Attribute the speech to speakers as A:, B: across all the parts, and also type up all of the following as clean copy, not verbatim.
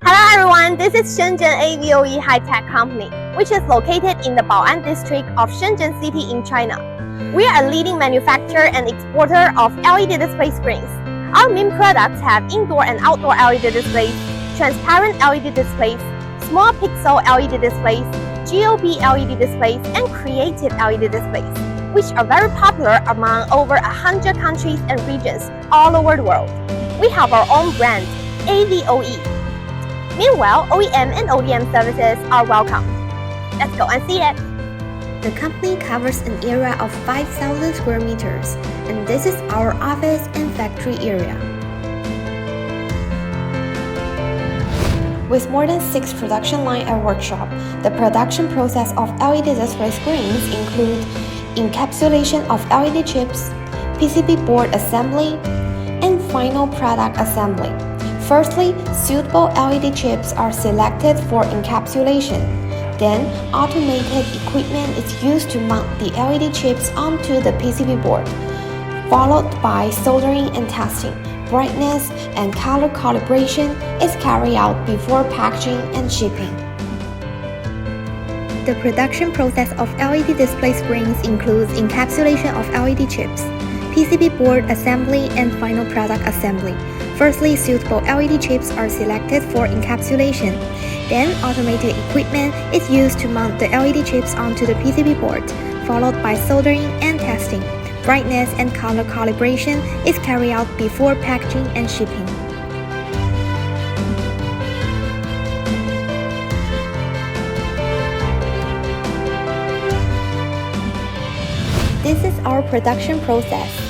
A: Hello everyone, this is Shen Zhen AVOE high-tech company, which is located in the Bao'an district of Shenzhen City in China. We are a leading manufacturer and exporter of LED display screens. Our main products have indoor and outdoor LED displays, transparent LED displays, small pixel LED displays, GOB LED displays, and creative LED displays, which are very popular among over 100 countries and regions all over the world. We have our own brand, AVOE. Meanwhile, OEM and ODM services are welcome. Let's go and see it.
B: The company covers an area of 5,000 square meters, and this is our office and factory area. With more than 6 production lines and workshop, the production process of LED display screens include encapsulation of LED chips, PCB board assembly, and final product assembly. Firstly, suitable LED chips are selected for encapsulation. Then, automated equipment is used to mount the LED chips onto the PCB board, followed by soldering and testing. Brightness and color calibration is carried out before packaging and shipping. The production process of LED display screens includes encapsulation of LED chips, PCB board assembly, and final product assembly. Firstly, suitable LED chips are selected for encapsulation. Then, automated equipment is used to mount the LED chips onto the PCB board, followed by soldering and testing. Brightness and color calibration is carried out before packaging and shipping. This is our production process.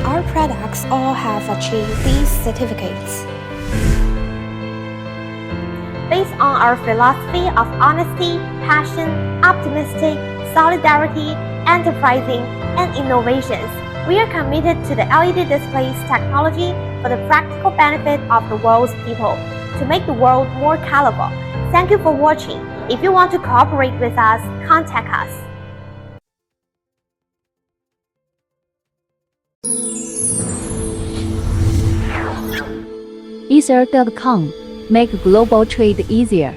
B: Our products all have achieved these certificates.
A: Based on our philosophy of honesty, passion, optimistic, solidarity, enterprising, and innovations, we are committed to the LED displays technology for the practical benefit of the world's people, to make the world more colorful. Thank you for watching. If you want to cooperate with us, contact us.
C: Ether.com. Make global trade easier.